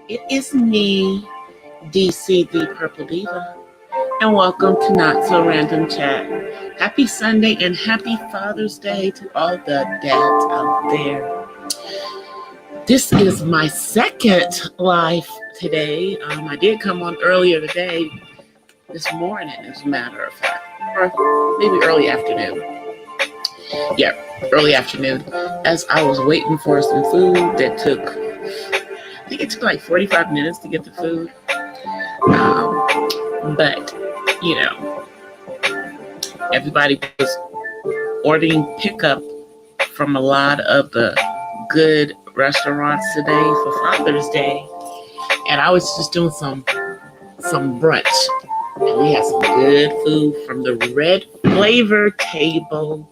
It is me, DC the Purple Diva, and welcome to Not So Random Chat. Happy Sunday and happy Father's Day to all the dads out there. This is my second live today. I did come on earlier today, this morning, as a matter of fact, or maybe early afternoon. Yeah, early afternoon, as I was waiting for some food that took, I think it took like 45 minutes to get the food. But, you know, everybody was ordering pickup from a lot of the good restaurants today for Father's Day. And I was just doing some brunch. And we had some good food from the Red's Flavor Table,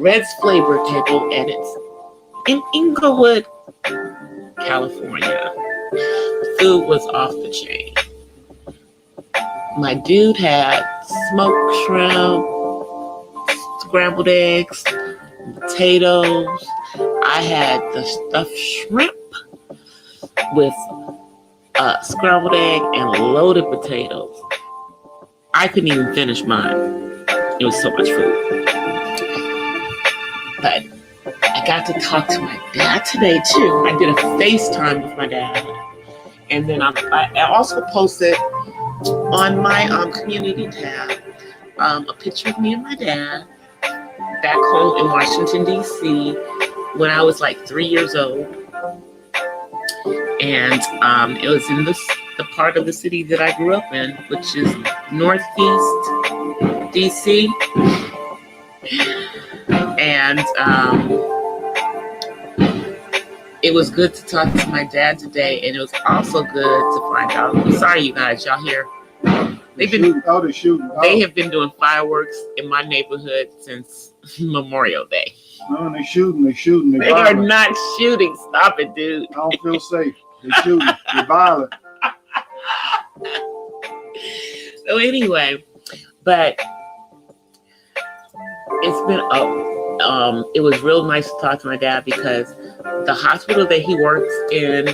and it's in Inglewood, California. Food was off the chain. My dude had smoked shrimp, scrambled eggs, potatoes. I had the stuffed shrimp with scrambled egg and loaded potatoes. I couldn't even finish mine. It was so much food. But I got to talk to my dad today too. I did a FaceTime with my dad. And then I also posted on my community tab a picture of me and my dad back home in Washington, D.C. when I was like 3 years old. And it was in the part of the city that I grew up in, which is Northeast D.C. And it was good to talk to my dad today, and it was also good to find out. I'm sorry, you guys, y'all hear? They have been doing fireworks in my neighborhood since Memorial Day. No, they're shooting. They are not shooting. Stop it, dude. I don't feel safe. They're shooting. They're violent. So anyway, but it's been it was real nice to talk to my dad because the hospital that he works in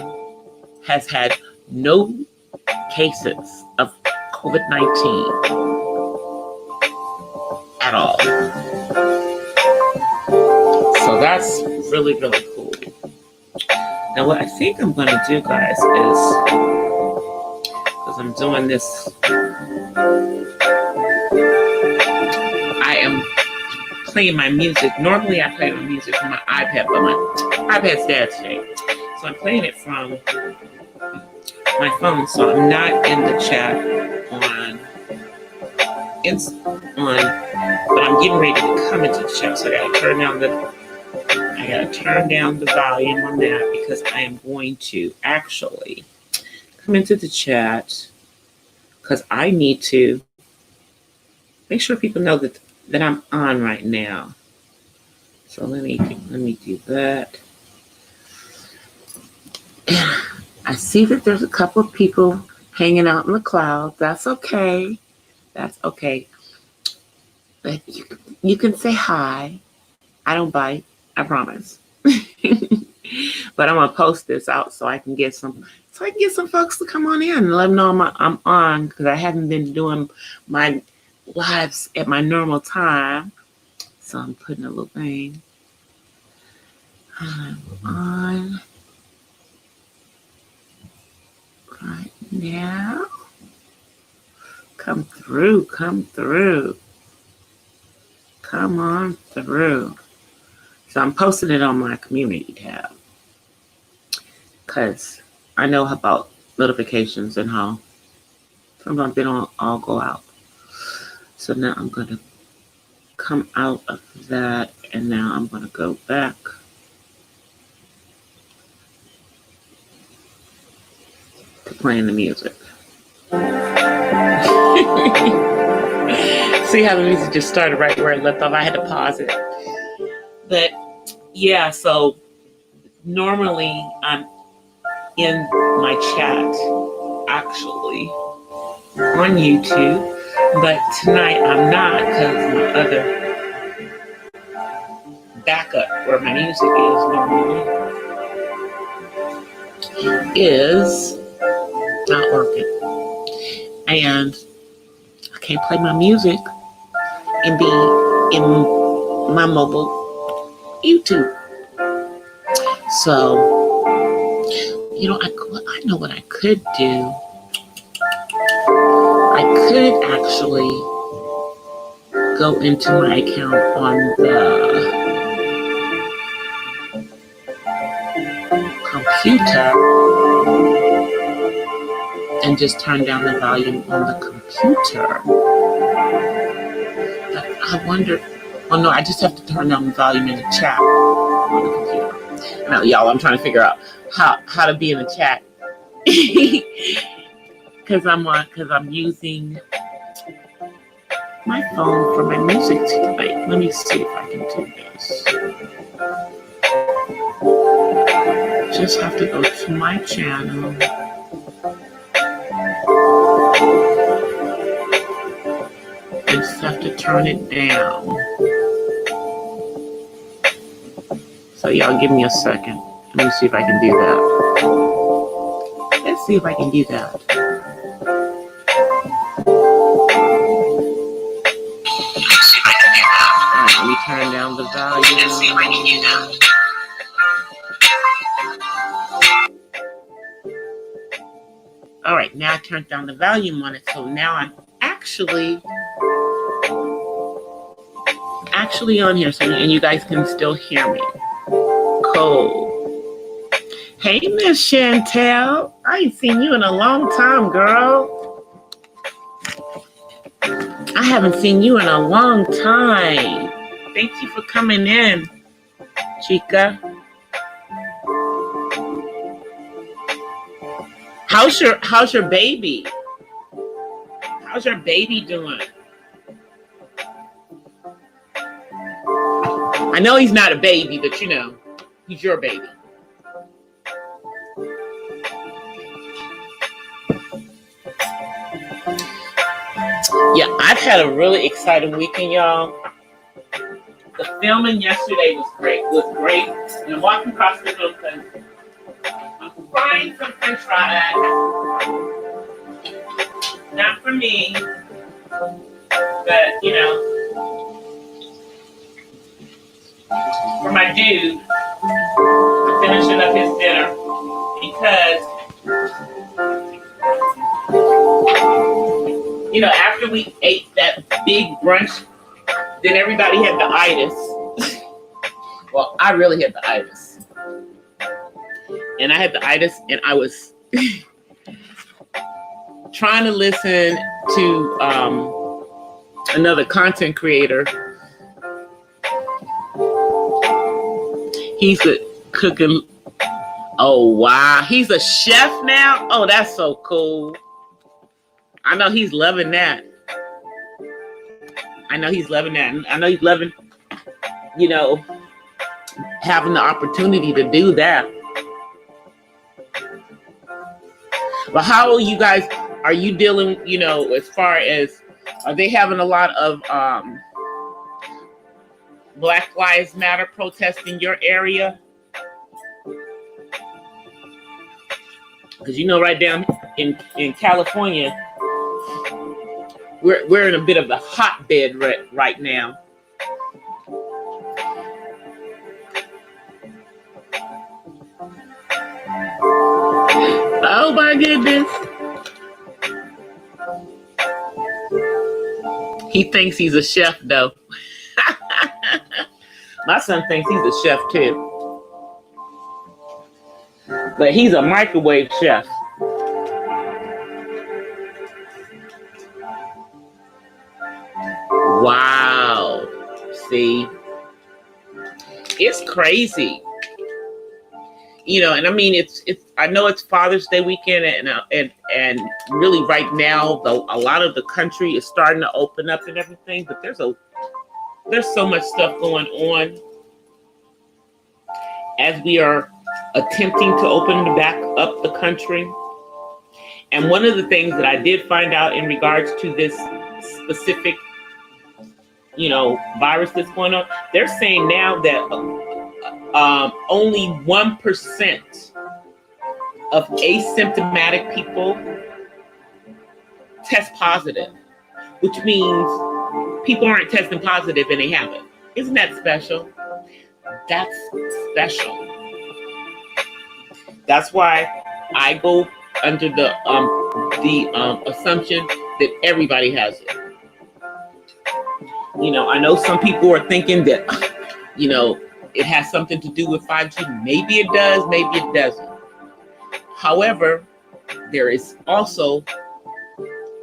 has had no cases of COVID-19 at all. So that's really, really cool. Now what I think I'm going to do, guys, is, because I'm doing this, I am playing my music. Normally I play my music from my iPad, but my iPad's dead today. So I'm playing it from my phone, so I'm not in the chat but I'm getting ready to come into the chat, so I gotta turn down the volume on that because I am going to actually come into the chat because I need to make sure people know that I'm on right now. So let me do that. I see that there's a couple of people hanging out in the clouds. That's okay. But you can say hi. I don't bite. I promise. But I'm gonna post this out so I can get some folks to come on in and let them know I'm on, because I haven't been doing my lives at my normal time. So I'm putting a little thing. I'm on right now. Come through. Come on through. So I'm posting it on my community tab because I know about notifications and how sometimes they don't all go out. So now I'm going to come out of that, and now I'm going to go back to playing the music. See how the music just started right where it left off? I had to pause it. But yeah, so normally I'm in my chat actually on YouTube, but tonight I'm not because my other backup where my music is normally is not working. And I can't play my music and be in my mobile YouTube. So, I know what I could do. I could actually go into my account on the computer and just turn down the volume on the computer. But I wonder, oh no, I just have to turn down the volume in the chat on the computer. Now, y'all, I'm trying to figure out how to be in the chat. Because I'm using my phone for my music tonight. Let me see if I can do this. Just have to go to my channel. I just have to turn it down. So y'all give me a second. Let me see if I can do that. Let's see if I can do that. Alright, let me turn down the volume. Let's see if I can do that. Alright, now I turned down the volume on it, so now I'm actually on here, so and you guys can still hear me. Cool. Hey, Miss Chantel. I ain't seen you in a long time, girl. I haven't seen you in a long time. Thank you for coming in, Chica. How's your baby? How's your baby doing? I know he's not a baby, but he's your baby. Yeah, I've had a really exciting weekend, y'all. The filming yesterday was great. And I'm walking across the room because I'm frying some French fries. Not for me, but for my dude. I'm finishing up his dinner because after we ate that big brunch, then everybody had the itis. Well, I really had the itis. And I had the itis, and I was trying to listen to another content creator. He's cooking. Oh, wow. He's a chef now? Oh, that's so cool. I know he's loving that. I know he's loving, having the opportunity to do that. But how are you guys? Are you dealing, as far as, are they having a lot of Black Lives Matter protests in your area? Because right down in California, we're in a bit of a hotbed right now. Oh my goodness. He thinks he's a chef though. My son thinks he's a chef too. But he's a microwave chef. Wow. See? It's crazy. And I mean, it's. I know it's Father's Day weekend, and really right now, though, a lot of the country is starting to open up and everything. But there's so much stuff going on as we are attempting to open back up the country. And one of the things that I did find out in regards to this specific, virus that's going on, they're saying now that only 1% of asymptomatic people test positive, which means people aren't testing positive and they have it. Isn't that special? That's special. That's why I go under the assumption that everybody has it. You know, I know some people are thinking that, you know, it has something to do with 5G. Maybe it does, maybe it doesn't. However, there is also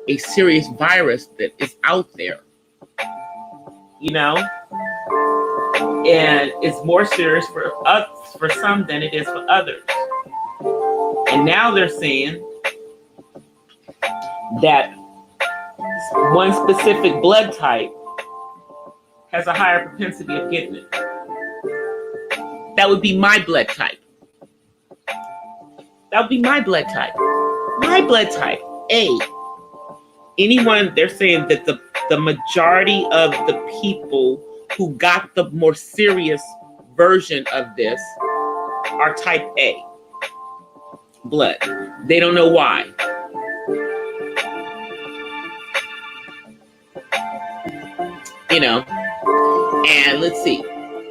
a serious virus that is out there, you know, and it's more serious for us, for some than it is for others. And now they're saying that one specific blood type has a higher propensity of getting it. That would be my blood type. That would be my blood type. My blood type, A. Anyone, they're saying that the majority of the people who got the more serious version of this are type A blood. They don't know why. You know, and let's see.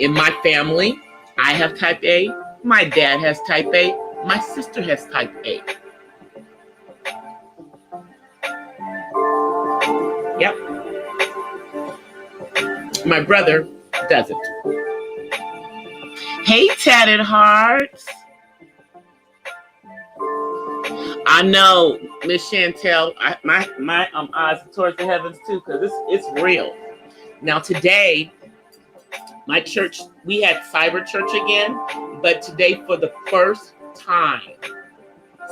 In my family, I have type A. My dad has type A. My sister has type A. Yep. My brother doesn't. Hey, tatted hearts. I know, Miss Chantel. My eyes are towards the heavens too, because it's real. Now today, my church, we had cyber church again, but today for the first time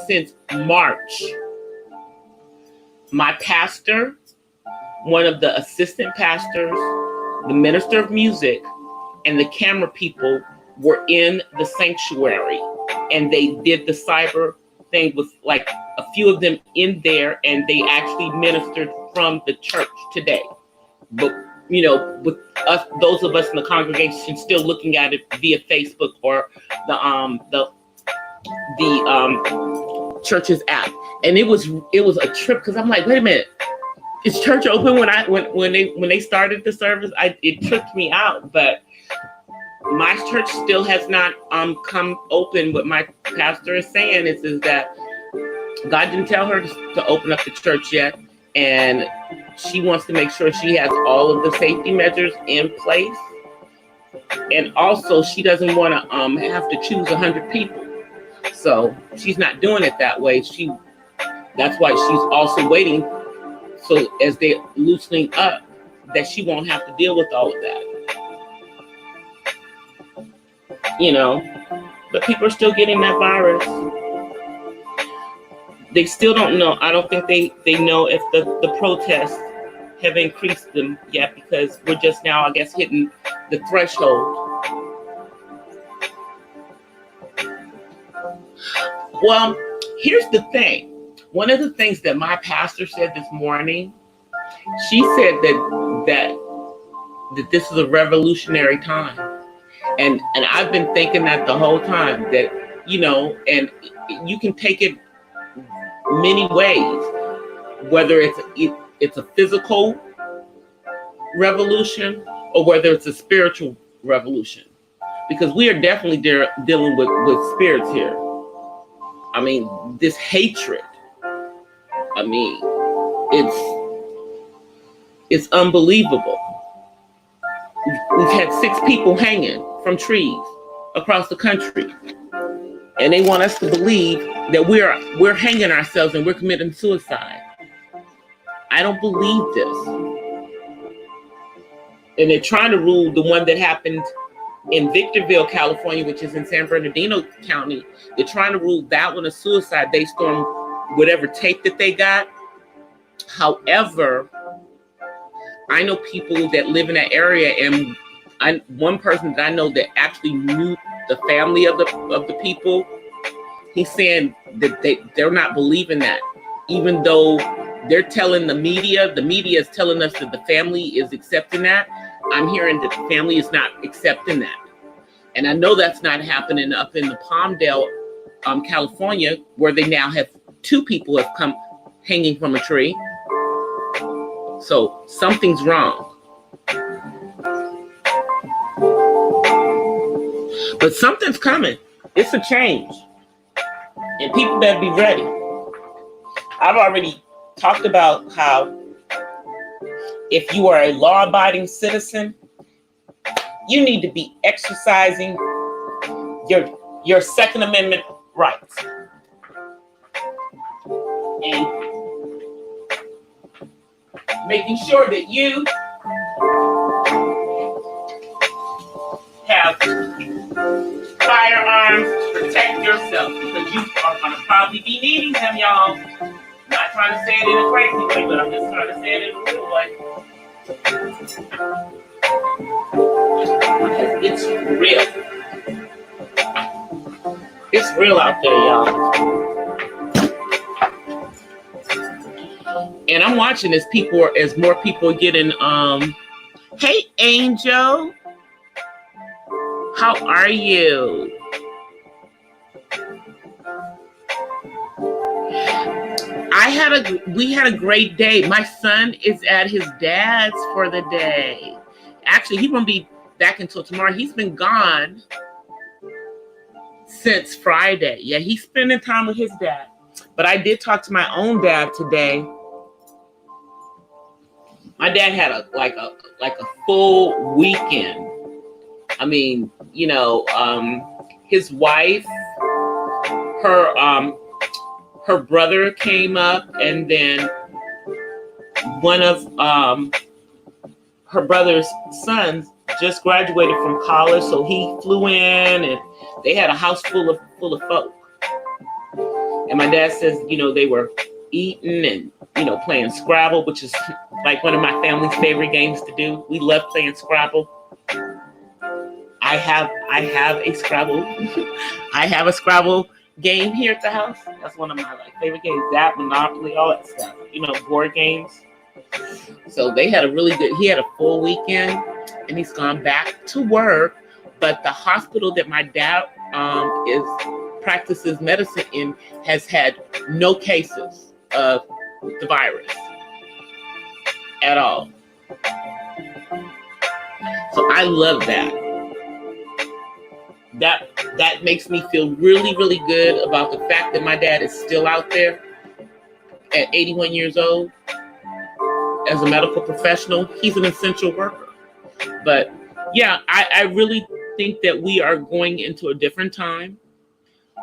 since March, my pastor, one of the assistant pastors, the minister of music, and the camera people were in the sanctuary, and they did the cyber thing with like a few of them in there, and they actually ministered from the church today. But you know, with us, those of us in the congregation still looking at it via Facebook or the church's app, and it was a trip because I'm like, wait a minute, is church open? When they started the service, it tripped me out. But my church still has not come open. What my pastor is saying is that God didn't tell her to open up the church yet, and she wants to make sure she has all of the safety measures in place. And also, she doesn't want to have to choose 100 people. So she's not doing it that way. That's why she's also waiting. So as they're loosening up, that she won't have to deal with all of that. You know, but people are still getting that virus. They still don't know. I don't think they know if the protests have increased them yet, because we're just now, I guess, hitting the threshold. Well, here's the thing. One of the things that my pastor said this morning, she said that this is a revolutionary time. And I've been thinking that the whole time, that, you know, and you can take it many ways, whether it's a physical revolution or whether it's a spiritual revolution, because we are definitely dealing with spirits here. I mean, this hatred, I mean, it's unbelievable. We've had 6 people hanging from trees across the country, and they want us to believe that we're hanging ourselves and we're committing suicide. I don't believe this. And they're trying to rule the one that happened in Victorville, California, which is in San Bernardino County. They're trying to rule that one a suicide based on whatever tape that they got. However, I know people that live in that area, and one person that I know that actually knew the family of the people. He's saying that they're not believing that, even though they're telling the media is telling us that the family is accepting that. I'm hearing that the family is not accepting that. And I know that's not happening up in the Palmdale California, where they now have 2 people have come hanging from a tree. So something's wrong. But something's coming. It's a change. And people better be ready. I've already talked about how if you are a law-abiding citizen, you need to be exercising your Second Amendment rights. And making sure that you have firearms to protect yourself, because you are going to probably be needing them, y'all. Not trying to say it in a crazy way, but I'm just trying to say it in a real way. Because it's real. It's real out there, y'all. And I'm watching as more people get in. Hey, Angel. How are you? We had a great day. My son is at his dad's for the day. Actually, he won't be back until tomorrow. He's been gone since Friday. Yeah, he's spending time with his dad. But I did talk to my own dad today. My dad had a full weekend. I mean, his wife, her brother came up, and then one of her brother's sons just graduated from college, so he flew in, and they had a house full of folk. And my dad says, they were eating and playing Scrabble, which is like one of my family's favorite games to do. We love playing Scrabble. I have a Scrabble. I have a Scrabble game here at the house. That's one of my favorite games. That, Monopoly, all that stuff. Board games. So he had a full weekend, and he's gone back to work. But the hospital that my dad practices medicine in has had no cases of the virus at all. So I love that. That makes me feel really, really good about the fact that my dad is still out there at 81 years old as a medical professional. He's an essential worker. But yeah, I really think that we are going into a different time.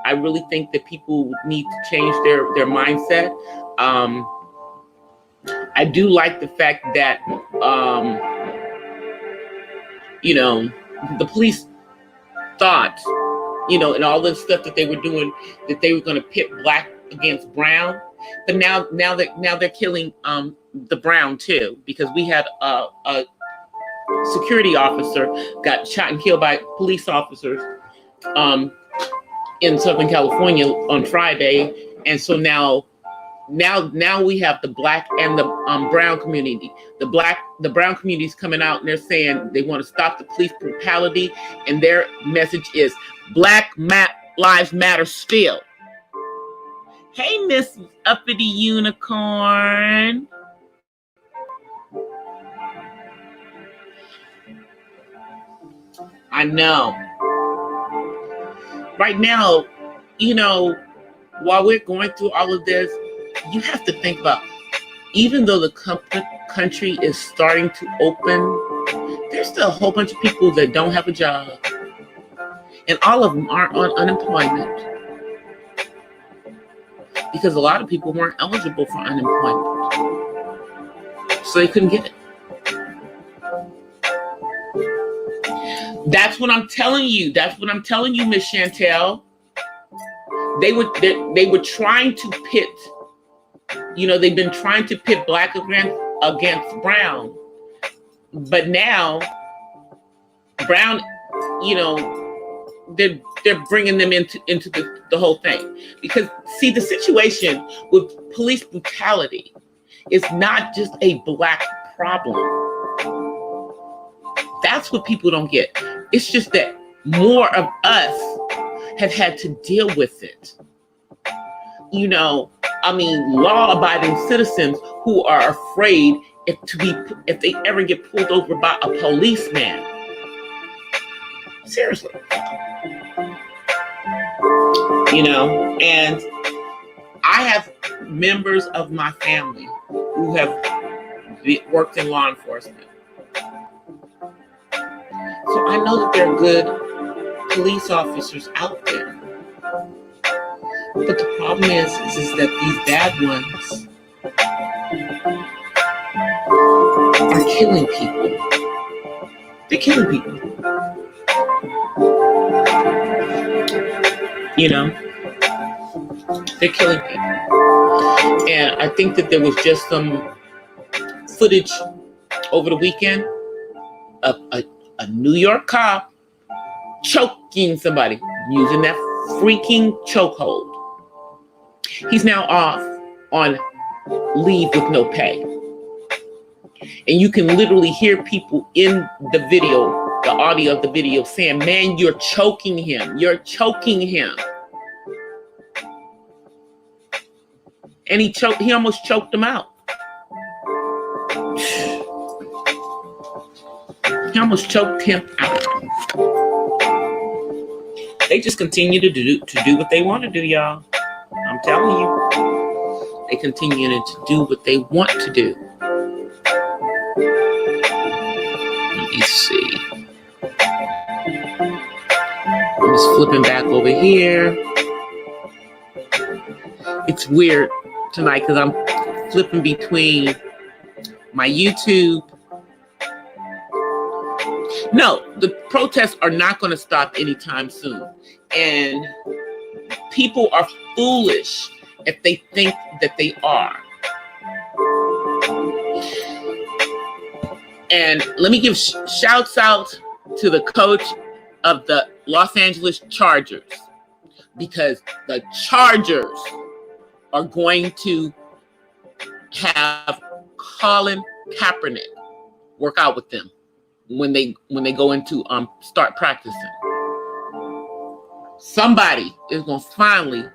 I really think that people need to change their mindset. I do like the fact that, the police thought, and all the stuff that they were doing, that they were going to pit black against brown. But now they're killing the brown too, because we had a security officer got shot and killed by police officers in Southern California on Friday, and so now we have the black and the brown community. The brown community is coming out, and they're saying they want to stop the police brutality, and their message is Black Lives Matter still. Hey, Miss Uppity Unicorn. I know. Right now, while we're going through all of this, you have to think about, even though the country is starting to open, there's still a whole bunch of people that don't have a job. And all of them aren't on unemployment, because a lot of people weren't eligible for unemployment. So they couldn't get it. That's what I'm telling you. That's what I'm telling you, Miss Chantel. They were trying to pit, they've been trying to pit black against brown. But now, brown, they're bringing them into the whole thing. Because, see, the situation with police brutality is not just a black problem. That's what people don't get. It's just that more of us have had to deal with it. You know, I mean, law-abiding citizens who are afraid if they ever get pulled over by a policeman. Seriously. You know, and I have members of my family who have worked in law enforcement. So I know that there are good police officers out there. But the problem is that these bad ones are killing people. They're killing people. You know, they're killing people. And I think that there was just some footage over the weekend of a New York cop choking somebody using that freaking chokehold. He's now off on leave with no pay. And you can literally hear people in the video, the audio of the video saying, man, you're choking him. You're choking him. And he almost choked him out. He almost choked him out. They just continue to do what they want to do, y'all. I'm telling you. They continue to do what they want to do. Let me see. I'm just flipping back over here. It's weird tonight because I'm flipping between my YouTube. No, the protests are not going to stop anytime soon. And people are foolish if they think that they are. And let me give shouts out to the coach of the Los Angeles Chargers, because the Chargers are going to have Colin Kaepernick work out with them when they go into start practicing. Somebody is going to finally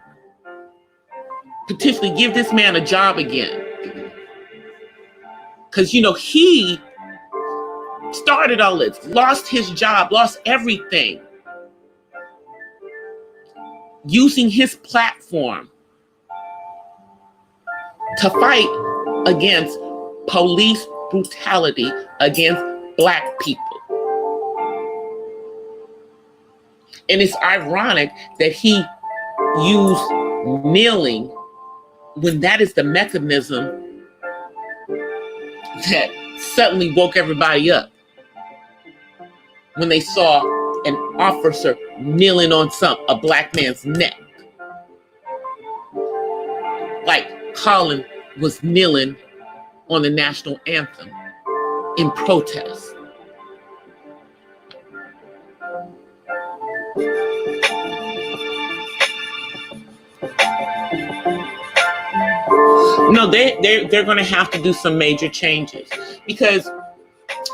potentially give this man a job again. Because, you know, he started all this, lost his job, lost everything, using his platform to fight against police brutality against Black people. And it's ironic that he used kneeling when that is the mechanism that suddenly woke everybody up. When they saw an officer kneeling on a Black man's neck. Like Colin was kneeling on the national anthem in protest. No, they're going to have to do some major changes, because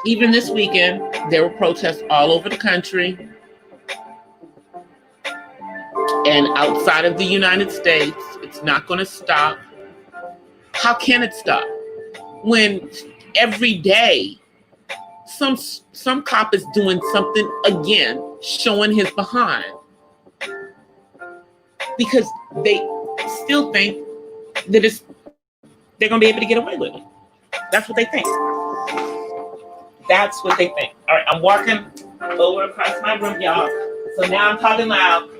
even this weekend there were protests all over the country and outside of the United States. It's not going to stop. How can it stop when every day some cop is doing something again, showing his behind, because they still think that they're going to be able to get away with it. That's what they think. That's what they think. All right, I'm walking over across my room, y'all. So now I'm talking loud.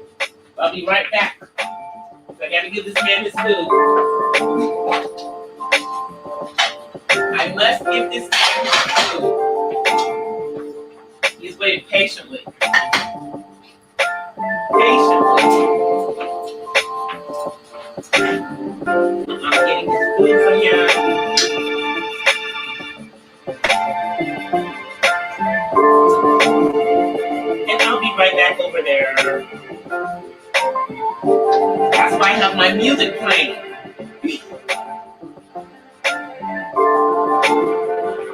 I'll be right back. I got to give this man his food. I must give this man his food. He's waiting patiently. I'm getting his food from here. And I'll be right back over there. That's why I have my music playing.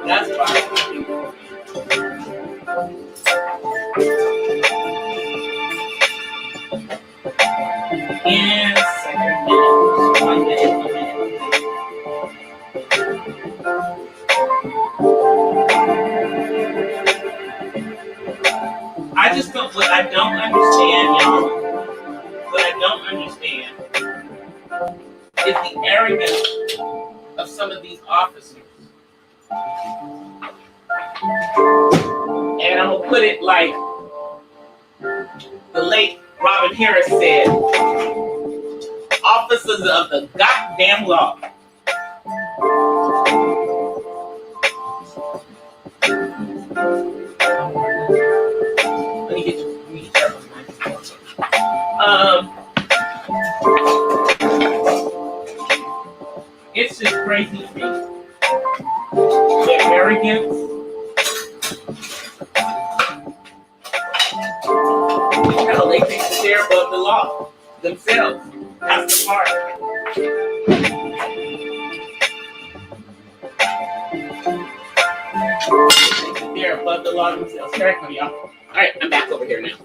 That's why. I just don't. What I don't understand, y'all. What I don't understand is the arrogance of some of these officers. And I'm gonna put it like the late Robin Harris said: officers of the goddamn law. Let me get you. It's just crazy to me. The arrogance. Hell, they think that they're above the law themselves. That's the part. They're above the law themselves. Sorry, y'all. All right, I'm back over here now.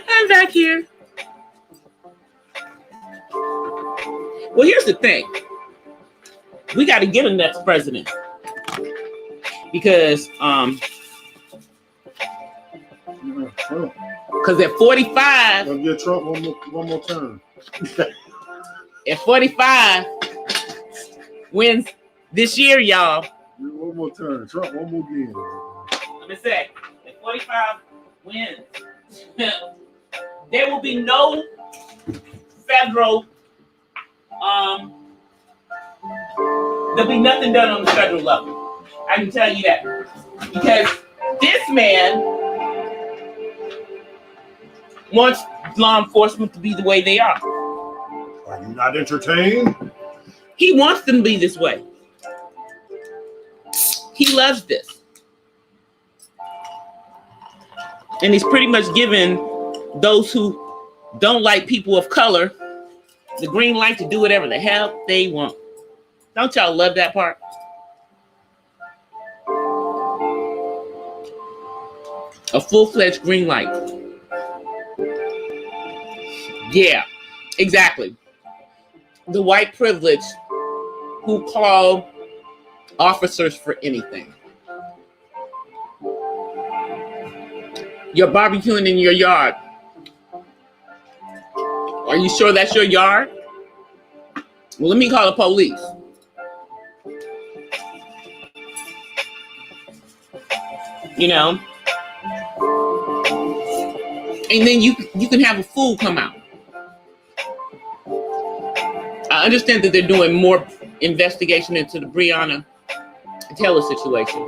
I'm back here. Well, here's the thing. We got to get a next president because at 45, gonna get Trump one more term. At 45 wins this year, y'all. One more turn. Trump one more game. Let me say, at 45 wins, there will be no federal. There'll be nothing done on the federal level. I can tell you that because this man wants law enforcement to be the way they are. Are you not entertained? He wants them to be this way. He loves this. And he's pretty much given those who don't like people of color the green light to do whatever the hell they want. Don't y'all love that part? A full-fledged green light. Yeah, exactly. The white privilege who call officers for anything. You're barbecuing in your yard. Are you sure that's your yard? Well, let me call the police. You know? And then you can have a fool come out. I understand that they're doing more investigation into the Breonna Taylor situation,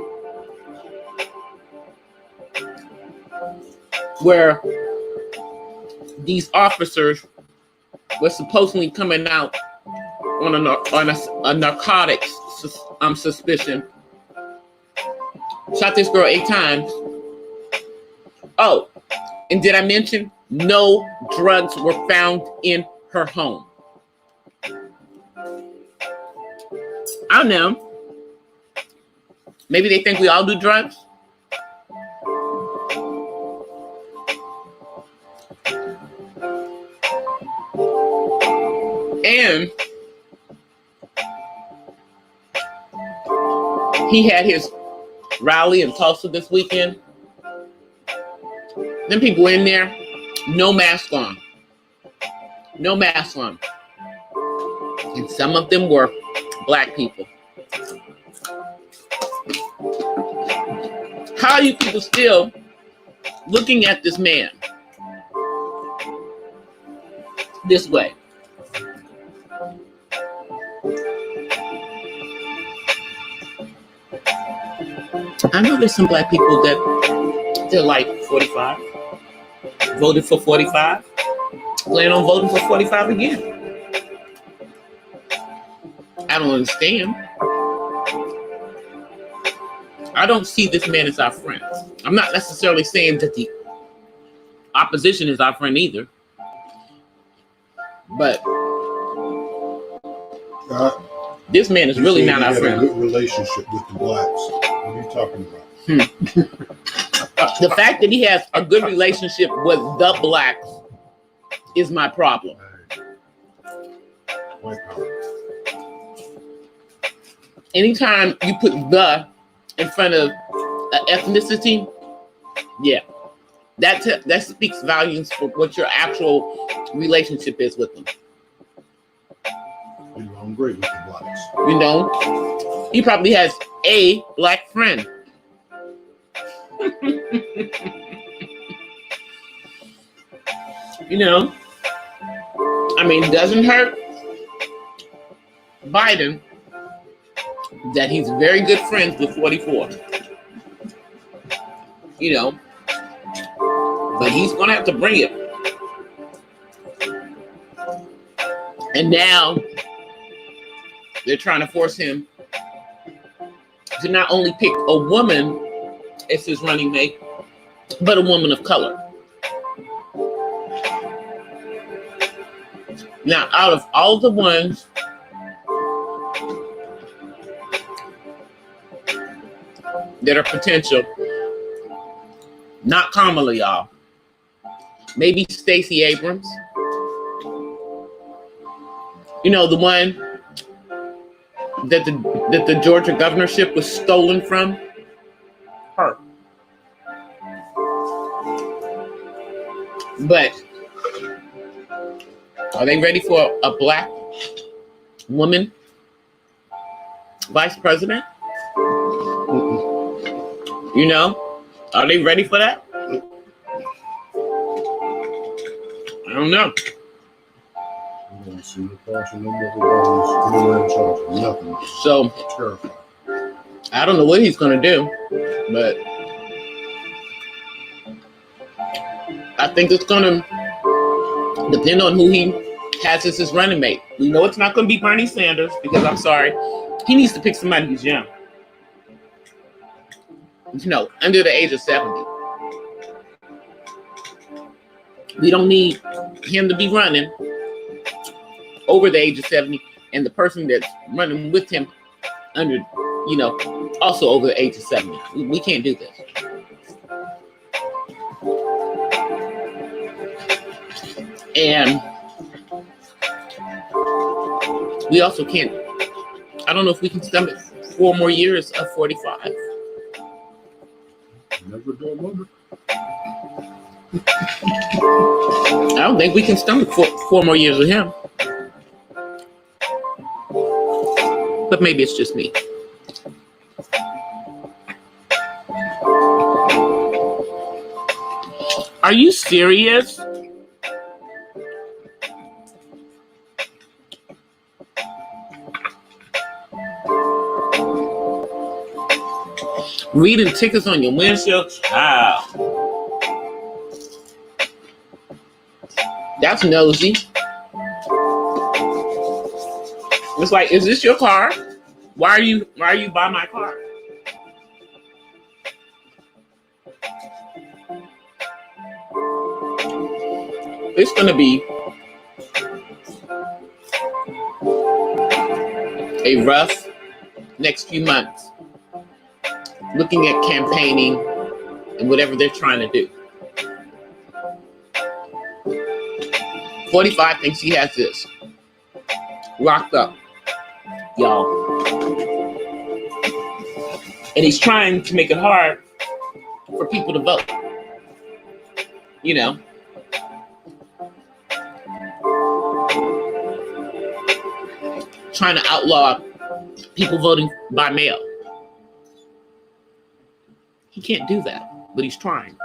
where these officers were supposedly coming out on a narcotics suspicion. Shot this girl 8 times. Oh, and did I mention no drugs were found in her home? I don't know. Maybe they think we all do drugs. And he had his rally in Tulsa this weekend. Them people in there, no mask on. No mask on. And some of them were black people. How are you people still looking at this man this way? I know there's some black people that they're like 45, voted for 45, plan on voting for 45 again. I don't understand. I don't see this man as our friend. I'm not necessarily saying that the opposition is our friend either. But this man is really not our friend. A good relationship with the blacks. What are you talking about? The fact that he has a good relationship with the blacks is my problem. White power. Anytime you put the in front of ethnicity, yeah, that speaks volumes for what your actual relationship is with them. You know, I'm great with the blacks. You know, he probably has a black friend. You know, I mean, it doesn't hurt Biden that he's very good friends with 44. You know, but he's going to have to bring it. And now they're trying to force him to not only pick a woman as his running mate, but a woman of color. Now, out of all the ones that are potential, not Kamala, y'all. Maybe Stacey Abrams. You know, the one that the Georgia governorship was stolen from her. But are they ready for a black woman vice president? You know, are they ready for that? I don't know. So, I don't know what he's going to do, but I think it's going to depend on who he has as his running mate. We know it's not going to be Bernie Sanders because, I'm sorry, he needs to pick somebody who's young. You know, under the age of 70. We don't need him to be running over the age of 70, and the person that's running with him under, you know, also over the age of 70. We can't do this. And we also can't, I don't know if we can stomach 4 more years of 45. Never do a moment. I don't think we can stomach 4 more years of him. But maybe it's just me. Are you serious? Reading tickets on your windshield? Wow. That's nosy. It's like, is this your car? Why are you by my car? It's gonna be a rough next few months looking at campaigning and whatever they're trying to do. 45 thinks he has this locked up, y'all. And he's trying to make it hard for people to vote. You know. Trying to outlaw people voting by mail. He can't do that, but he's trying.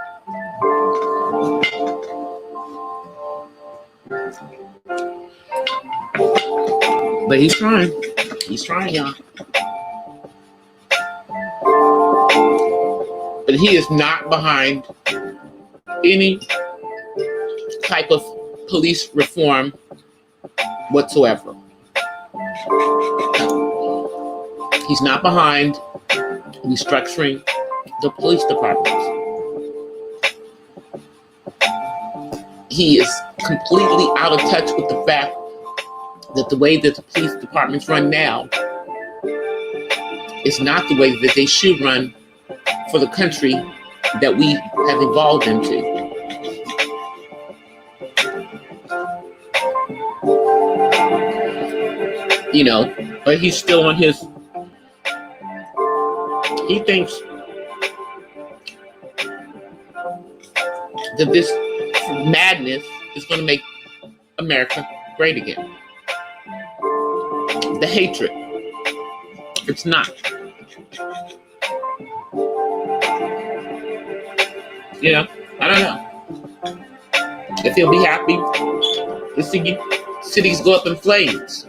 But he's trying. He's trying, y'all. But he is not behind any type of police reform whatsoever. He's not behind restructuring the police departments. He is completely out of touch with the fact that the way that the police departments run now is not the way that they should run for the country that we have evolved into. You know, but he's still on his, he thinks that this madness is going to make America great again. The hatred, it's not. You know, I don't know if he'll be happy to see cities go up in flames.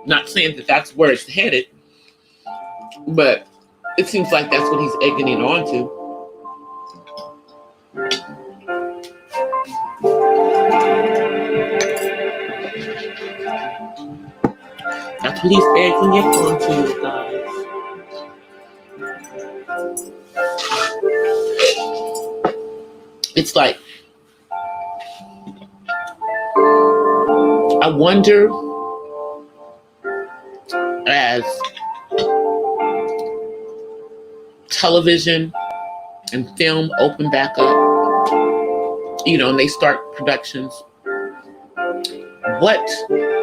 Not saying that that's where it's headed, but it seems like that's what he's egging it on to. That's what he's egging it on to, guys. It's like, I wonder, as television and film open back up, you know, and they start productions, what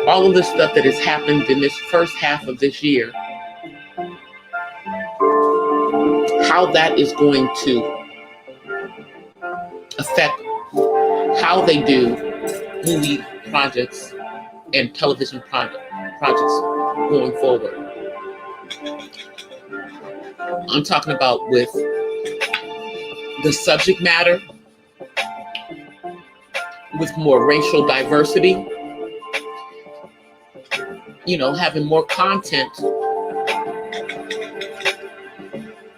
all of the stuff that has happened in this first half of this year, how that is going to affect how they do movie projects and television projects going forward. I'm talking about with the subject matter, with more racial diversity, you know, having more content.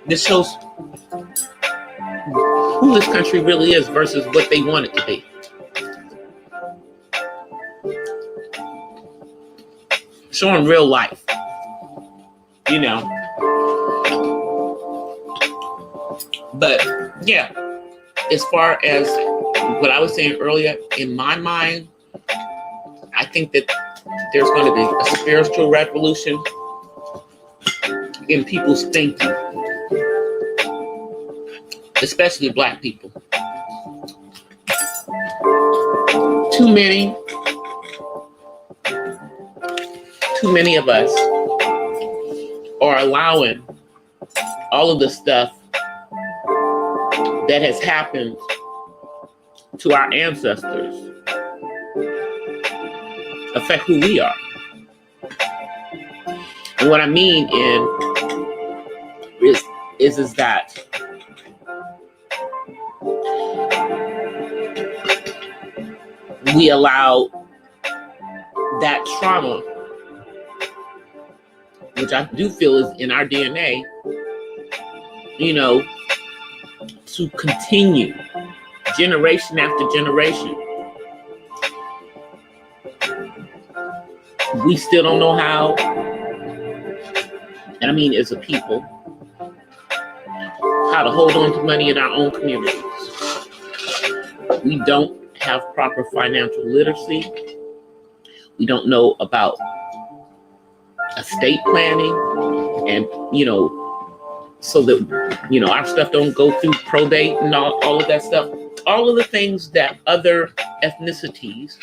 This shows who this country really is versus what they want it to be. Showing real life, you know. But yeah, as far as what I was saying earlier, in my mind, I think that there's going to be a spiritual revolution in people's thinking, especially Black people. Too many of us are allowing all of the stuff that has happened to our ancestors affect who we are. And what I mean is that we allow that trauma, which I do feel is in our DNA, you know, to continue generation after generation. We still don't know how, and I mean as a people, how to hold on to money in our own communities. We don't have proper financial literacy. We don't know about estate planning, and, you know, so that, you know, our stuff don't go through probate and all of that stuff. All of the things that other ethnicities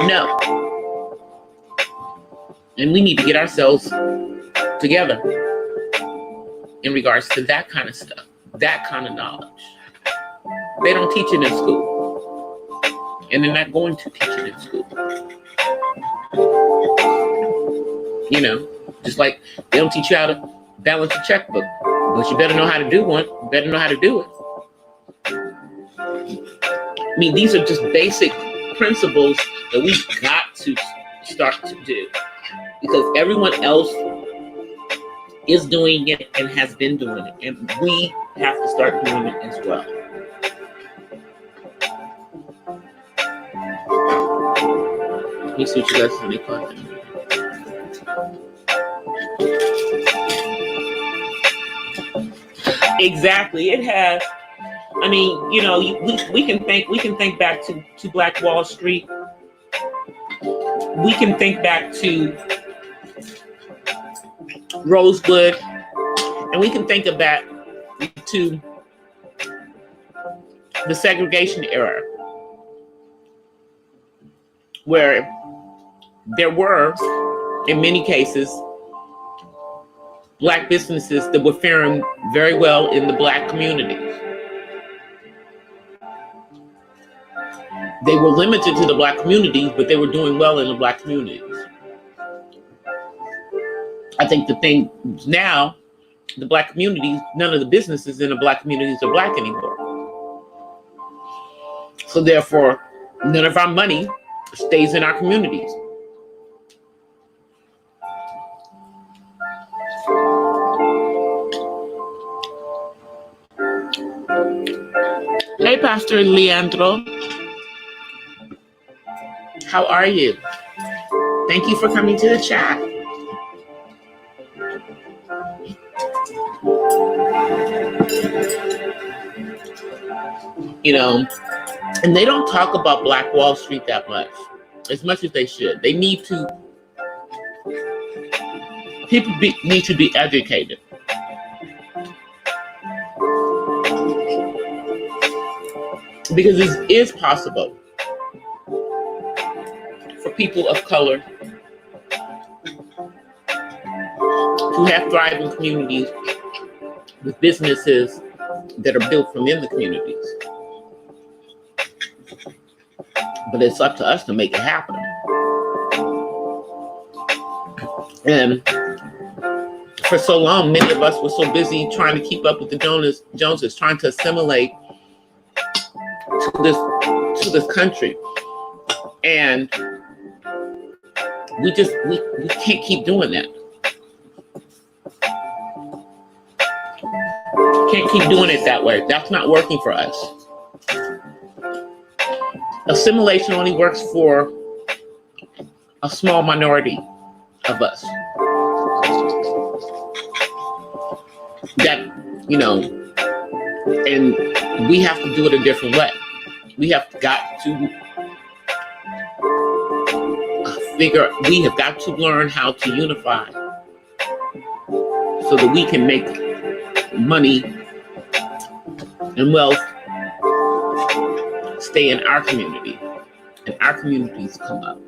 know. And we need to get ourselves together in regards to that kind of stuff, that kind of knowledge. They don't teach it in school. And they're not going to teach it in school. You know, just like they don't teach you how to balance a checkbook, but you better know how to do one. You better know how to do it. I mean, these are just basic principles that we've got to start to do, because everyone else is doing it and has been doing it, and we have to start doing it as well. Let me see what you guys think about that. Exactly, it has. I mean, you know, we can think back to Black Wall Street. We can think back to Rosewood, and we can think back to the segregation era, where there were, in many cases, Black businesses that were faring very well in the Black community. They were limited to the Black communities, but they were doing well in the Black communities. I think the thing now, the Black communities, none of the businesses in the Black communities are Black anymore. So therefore, none of our money stays in our communities. Hey, Pastor Leandro. How are you? Thank you for coming to the chat. You know, and they don't talk about Black Wall Street that much as they should. They need to, need to be educated. Because it is possible for people of color to have thriving communities with businesses that are built from in the communities. But it's up to us to make it happen. And for so long, many of us were so busy trying to keep up with the Joneses, trying to assimilate to this country. And we can't keep doing that. Can't keep doing it that way. That's not working for us. Assimilation only works for a small minority of us. That, you know, and we have to do it a different way. We have got to learn how to unify so that we can make money and wealth stay in our community and our communities come up.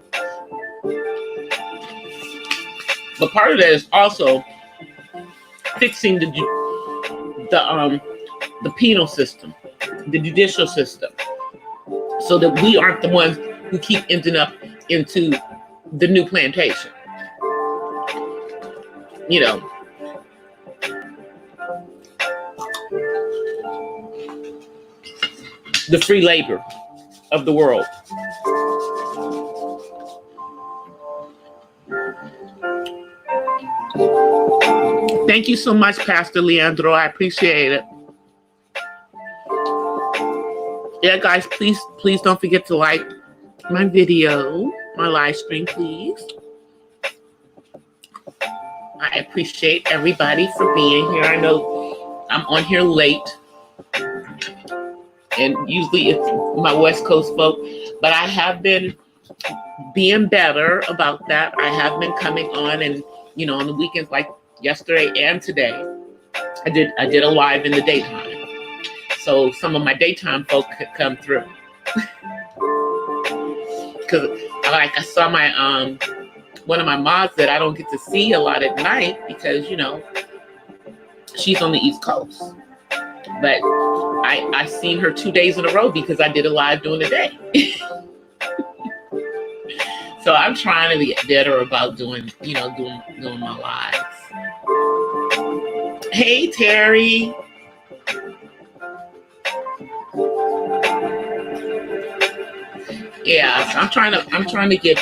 But part of that is also fixing the penal system, the judicial system, so that we aren't the ones who keep ending up into the new plantation. You know, the free labor of the world. Thank you so much, Pastor Leandro. I appreciate it. Yeah, guys, please don't forget to like my video, my live stream, please. I appreciate everybody for being here. I know I'm on here late, and usually it's my West Coast folk, but I have been being better about that. I have been coming on, and you know, on the weekends like yesterday and today, I did a live in the daytime, so some of my daytime folk could come through. Because I saw my one of my mods that I don't get to see a lot at night because, you know, she's on the East Coast. But I seen her 2 days in a row because I did a live during the day. So I'm trying to get better about doing my lives. Hey, Terry. Yeah, I'm trying to get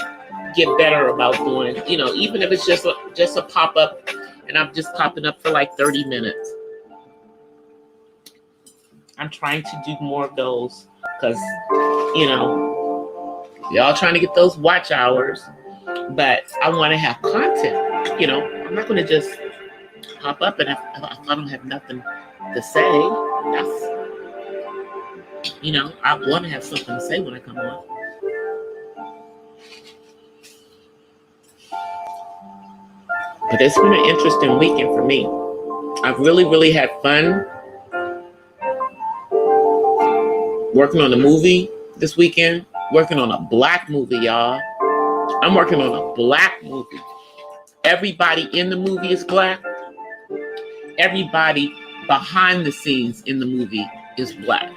better about doing, you know, even if it's just a pop up, and I'm just popping up for like 30 minutes. I'm trying to do more of those because, you know, y'all trying to get those watch hours, but I want to have content. You know, I'm not going to just pop up and if I don't have nothing to say, that's, you know, I want to have something to say when I come on. But it's been an interesting weekend for me. I've really, really had fun. working on a movie this weekend. Working on a black movie, y'all. I'm working on a black movie. Everybody in the movie is black. Everybody behind the scenes in the movie is black.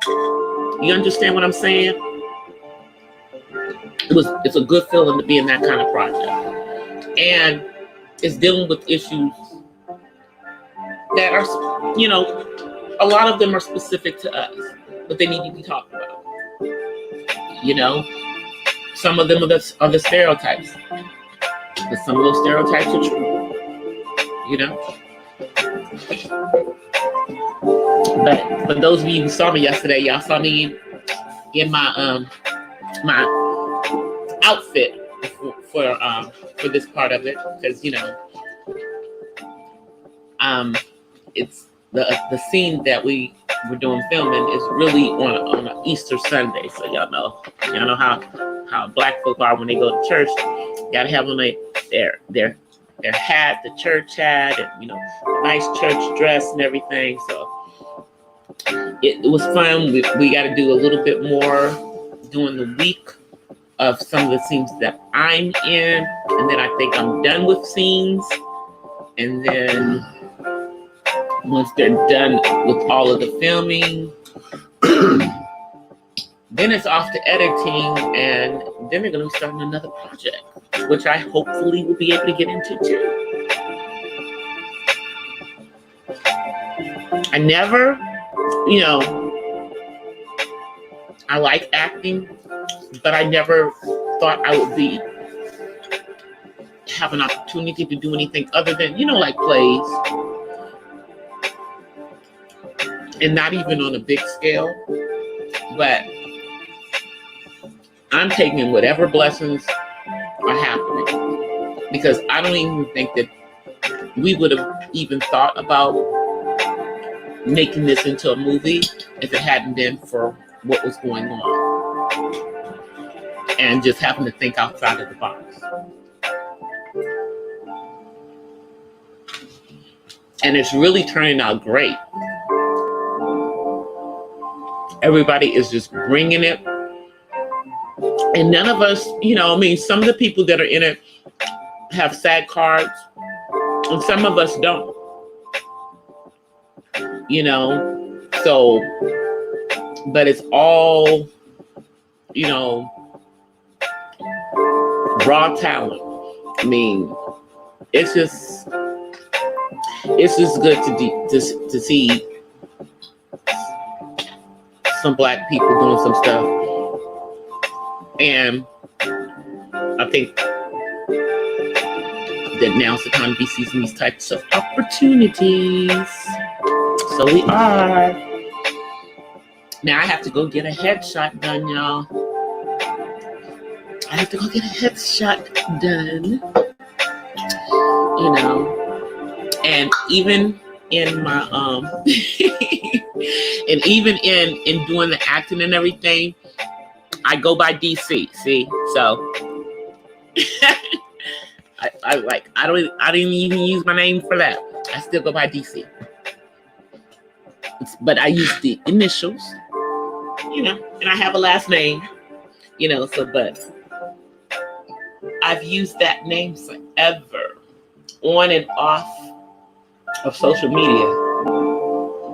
You understand what I'm saying? It's a good feeling to be in that kind of project. And it's dealing with issues that are, a lot of them are specific to us, but they need to be talked about. Some of them are the stereotypes, but some of those stereotypes are true. But for those of you who saw me yesterday, y'all saw me in my my outfit for this part of it, because it's the scene that we were doing filming is really on an Easter Sunday, so y'all know how black folk are when they go to church. Gotta have on their hat, the church hat, and nice church dress and everything. So it was fun. We got to do a little bit more during the week of some of the scenes that I'm in, and then I think I'm done with scenes. And then once they're done with all of the filming, then it's off to editing, and then they're going to start another project, which I hopefully will be able to get into too. I never, I like acting, but I never thought I would have an opportunity to do anything other than, like plays. And not even on a big scale, but I'm taking whatever blessings are happening, because I don't even think that we would have even thought about making this into a movie if it hadn't been for what was going on and just having to think outside of the box. And it's really turning out great. Everybody is just bringing it. And none of us, some of the people that are in it have SAG cards, and some of us don't. So, but it's all, raw talent. It's just good to see some black people doing some stuff. And I think that now's the time to be seizing these types of opportunities. So we are. Now I have to go get a headshot done, y'all. I have to go get a headshot done. And even in my and even in doing the acting and everything, I go by DC. See, so I didn't even use my name for that. I still go by DC, but I use the initials, and I have a last name, So, but I've used that name forever, on and off of social media.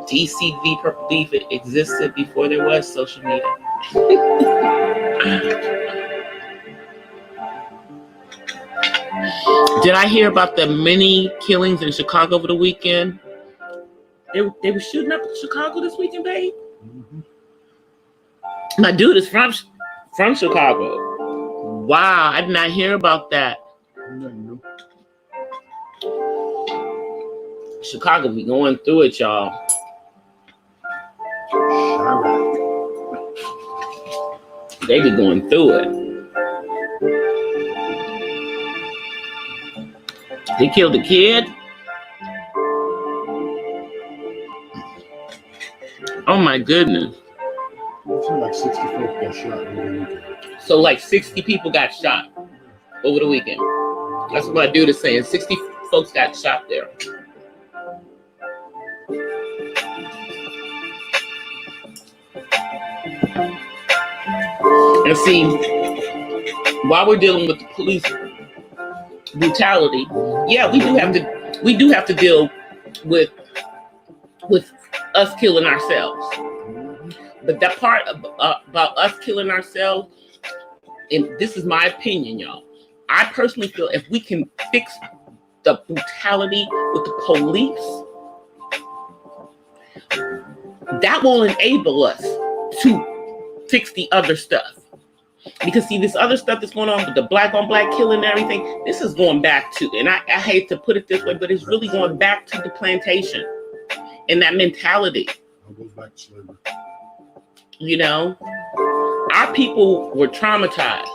DCThePurpleDiva existed before there was social media. Did I hear about the many killings in Chicago over the weekend? They were shooting up in Chicago this weekend, babe. Mm-hmm. My dude is from Chicago. Wow, I did not hear about that. No. Chicago be going through it, y'all. They be going through it. They killed a kid. Oh my goodness. Like 60 folks got shot over the weekend. So like 60 people got shot over the weekend. That's what my dude is saying. 60 folks got shot there. And see, while we're dealing with the police brutality, yeah, we do have to deal with us killing ourselves. But that part about us killing ourselves, and this is my opinion, y'all. I personally feel if we can fix the brutality with the police, that will enable us to fix the other stuff. Because see, this other stuff that's going on with the black on black killing and everything, this is going back to, and I hate to put it this way, but it's really going back to the plantation and that mentality. It goes back to slavery. You know, our people were traumatized,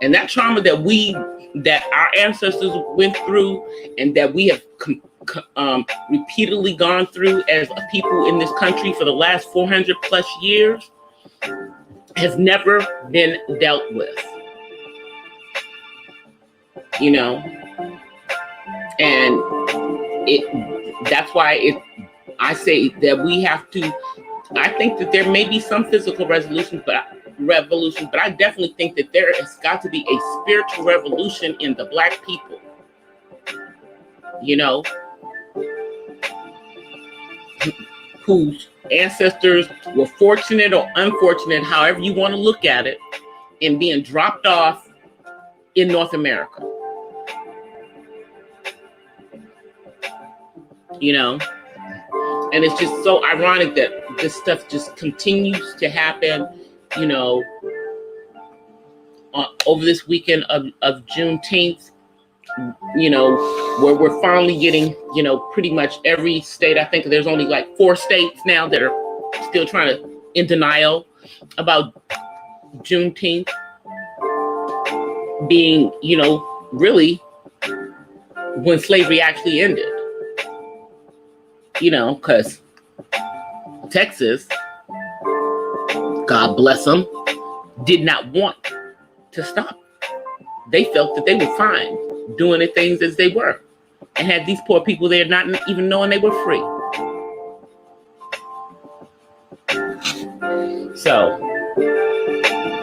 and that trauma that our ancestors went through and that we have repeatedly gone through as a people in this country for the last 400 plus years has never been dealt with, you know, and that's why I say that we have to, I think that there may be some physical revolution, but I definitely think that there has got to be a spiritual revolution in the black people, you know, whose ancestors were fortunate or unfortunate, however you want to look at it, in being dropped off in North America. You know, and it's just so ironic that this stuff just continues to happen, you know, over this weekend of Juneteenth, you know, where we're finally getting, you know, pretty much every state. I think there's only like 4 states now that are still trying to, in denial about Juneteenth being, you know, really when slavery actually ended. You know, because Texas, God bless them, did not want to stop. They felt that they were fine doing the things as they were, and had these poor people there not even knowing they were free. So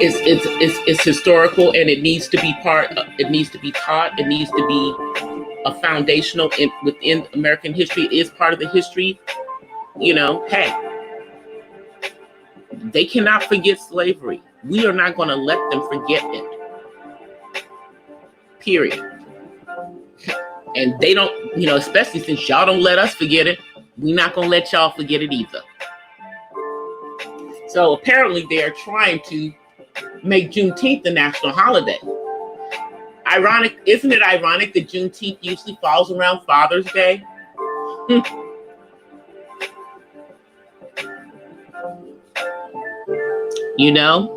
it's historical, and it needs to be it needs to be taught. It needs to be a foundational within American history. It is part of the history. You know, hey, they cannot forget slavery. We are not going to let them forget it. Period. And they don't, you know, especially since y'all don't let us forget it, we're not going to let y'all forget it either. So apparently they are trying to make Juneteenth the national holiday. Ironic, isn't it ironic that Juneteenth usually falls around Father's Day? You know?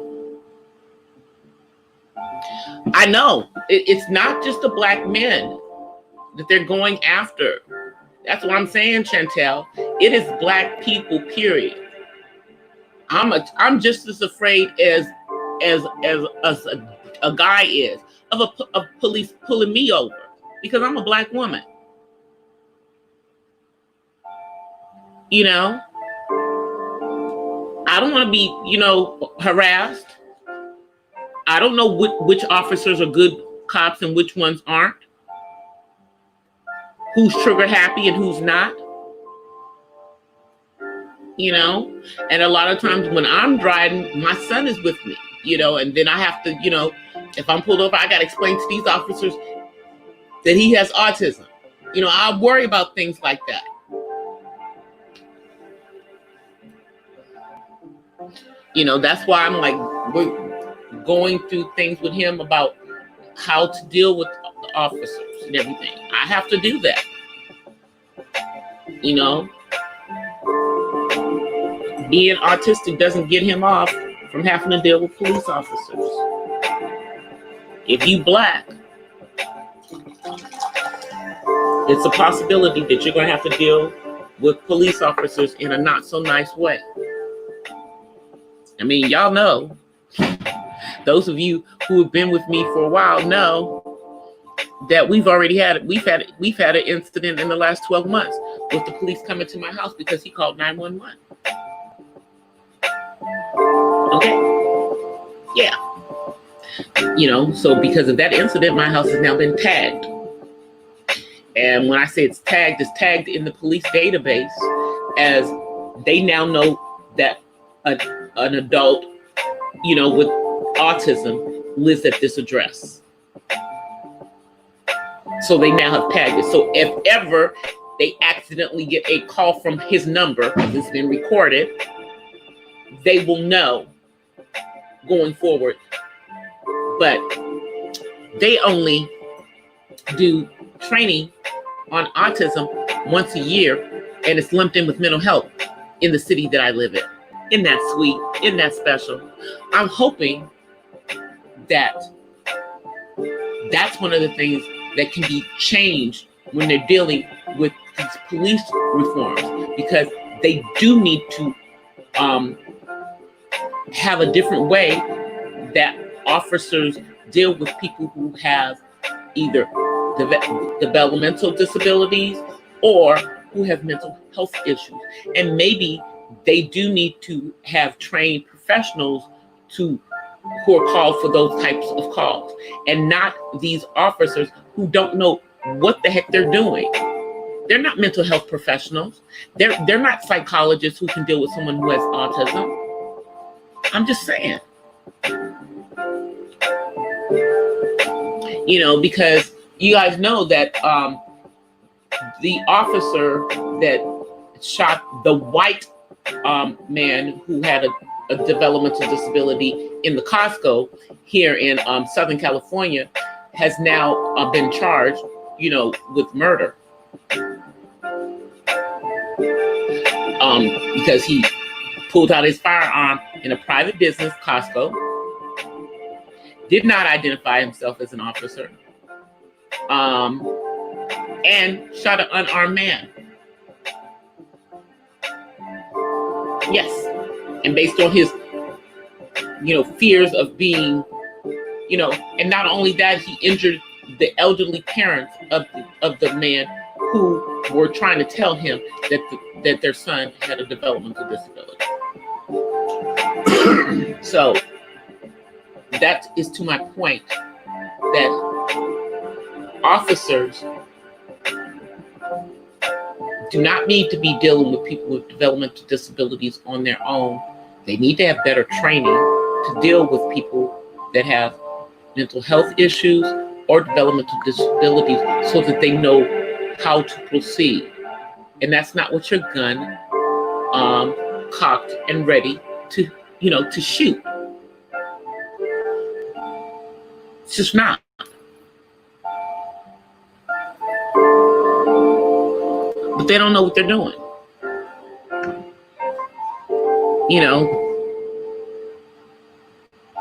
I know. It's not just the black men that they're going after. That's what I'm saying, Chantel. It is black people, period. I'm just as afraid as a guy is of police pulling me over because I'm a black woman. You know, I don't want to be, you know, harassed. I don't know which officers are good cops and which ones aren't. Who's trigger happy and who's not. You know, and a lot of times when I'm driving, my son is with me, you know, and then I have to, you know, if I'm pulled over, I got to explain to these officers that he has autism. You know, I worry about things like that. You know, that's why I'm like, we're going through things with him about how to deal with the officers and everything. I have to do that. You know, being autistic doesn't get him off from having to deal with police officers. If you black, it's a possibility that you're going to have to deal with police officers in a not so nice way. I mean, y'all know, those of you who have been with me for a while know that we've had an incident in the last 12 months with the police coming to my house because he called 911. Okay. Yeah. So because of that incident, my house has now been tagged. And when I say it's tagged in the police database, as they now know that an adult, with autism lives at this address. So they now have tagged it. So if ever they accidentally get a call from his number, because it's been recorded, they will know going forward. But they only do training on autism once a year, and it's lumped in with mental health in the city that I live in. Isn't that sweet? Isn't that special? I'm hoping that that's one of the things that can be changed when they're dealing with these police reforms, because they do need to have a different way that officers deal with people who have either developmental disabilities or who have mental health issues. And maybe they do need to have trained professionals who are called for those types of calls, and not these officers who don't know what the heck they're doing. They're not mental health professionals. They're not psychologists who can deal with someone who has autism. I'm just saying. Because you guys know that the officer that shot the white man who had a developmental disability in the Costco here in Southern California has now been charged, with murder. Because he pulled out his firearm in a private business, Costco, did not identify himself as an officer, and shot an unarmed man. Yes. And based on his, fears of being, and not only that, he injured the elderly parents of the man who were trying to tell him that their son had a developmental disability. So that is to my point that officers do not need to be dealing with people with developmental disabilities on their own. They need to have better training to deal with people that have mental health issues or developmental disabilities, so that they know how to proceed. And that's not with your gun cocked and ready to shoot. It's just not. But they don't know what they're doing.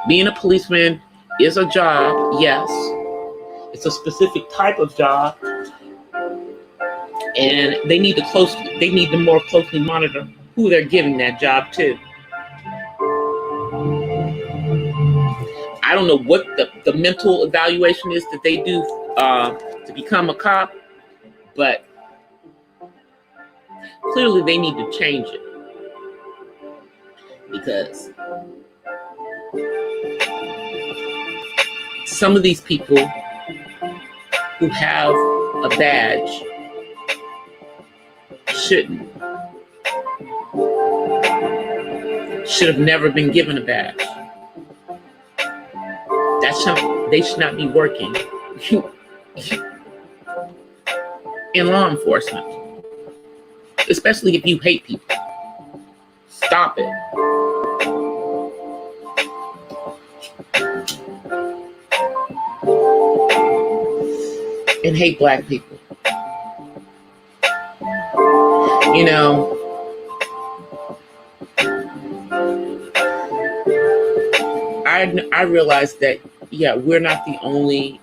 Being a policeman is a job, yes. It's a specific type of job. And they need to more closely monitor who they're giving that job to. I don't know what the mental evaluation is that they do to become a cop, but clearly they need to change it, because some of these people who have a badge should have never been given a badge. They should not be working in law enforcement, especially if you hate people. Stop it. And hate Black people. I realize that, we're not the only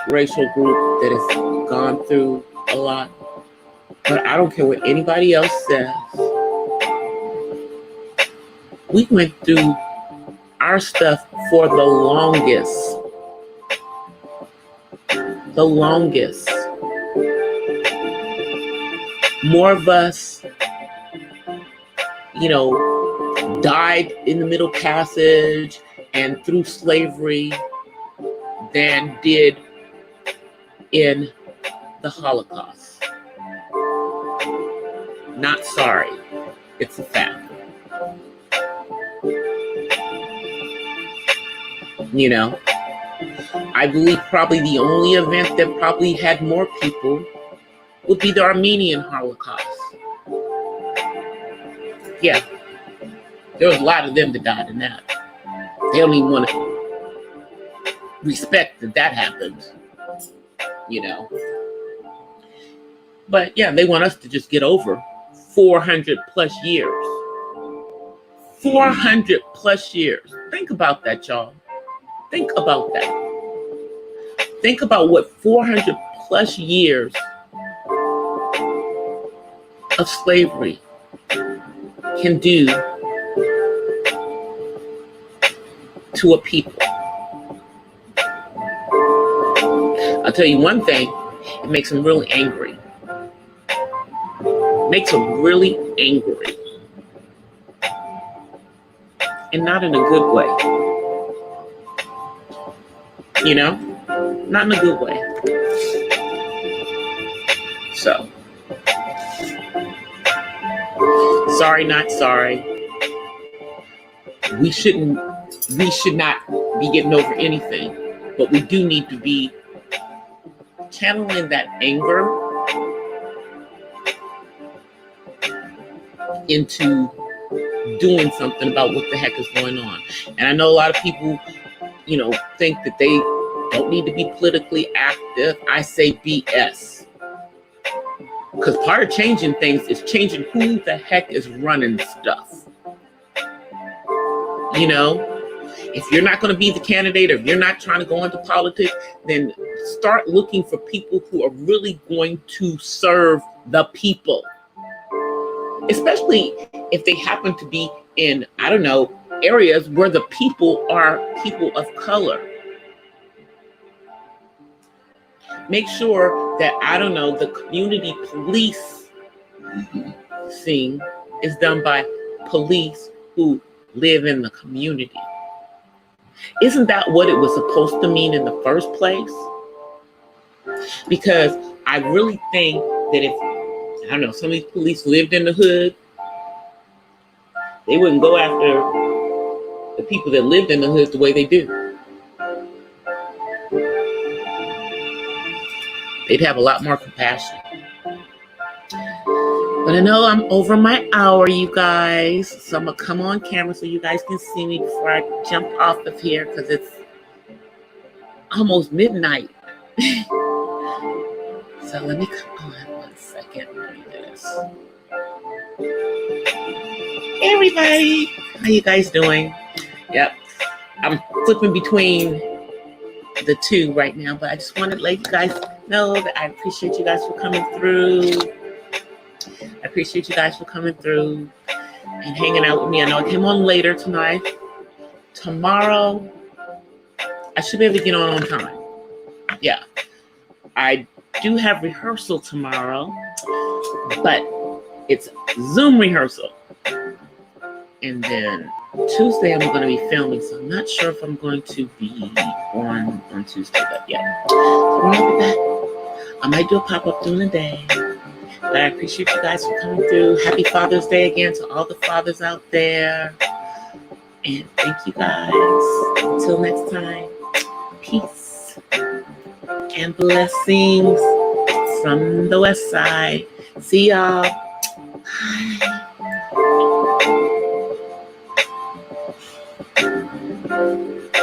racial group that has gone through a lot, but I don't care what anybody else says. We went through our stuff for the longest. The longest. More of us, died in the Middle Passage and through slavery than did in the Holocaust. Not sorry. It's a fact. You know, I believe probably the only event that probably had more people would be the Armenian Holocaust. Yeah, there was a lot of them that died in that. They don't even want to respect that happened, you know. But yeah, they want us to just get over 400 plus years. 400 plus years. Think about that, y'all. Think about that. Think about what 400 plus years of slavery can do to a people. I'll tell you one thing, it makes them really angry. Makes them really angry. And not in a good way. You know? Not in a good way. So. Sorry, not sorry. We should not be getting over anything. But we do need to be channeling that anger into doing something about what the heck is going on. And I know a lot of people, you know, think that they don't need to be politically active. I say BS. Because part of changing things is changing who the heck is running stuff. You know, if you're not going to be the candidate, or if you're not trying to go into politics, then start looking for people who are really going to serve the people. Especially if they happen to be in, I don't know, areas where the people are people of color. Make sure that, I don't know, the community policing is done by police who live in the community. Isn't that what it was supposed to mean in the first place? Because I really think that if, I don't know, some of these police lived in the hood, they wouldn't go after the people that lived in the hood the way they do. They'd have a lot more compassion. But I know I'm over my hour, you guys. So I'm going to come on camera so you guys can see me before I jump off of here, because it's almost midnight. So let me come on 1 second. Let me do this. Hey, everybody. How you guys doing? Yep. I'm flipping between the two right now, but I just wanted to let you guys know that I appreciate you guys for coming through. I appreciate you guys for coming through and hanging out with me. I know I came on later tonight. Tomorrow, I should be able to get on time. Yeah. I do have rehearsal tomorrow, but it's Zoom rehearsal. And then Tuesday, I'm going to be filming, so I'm not sure if I'm going to be on Tuesday, but yeah. So when I be back, I might do a pop-up during the day. But I appreciate you guys for coming through. Happy Father's Day again to all the fathers out there. And thank you guys. Until next time, peace and blessings from the West Side. See y'all. Bye.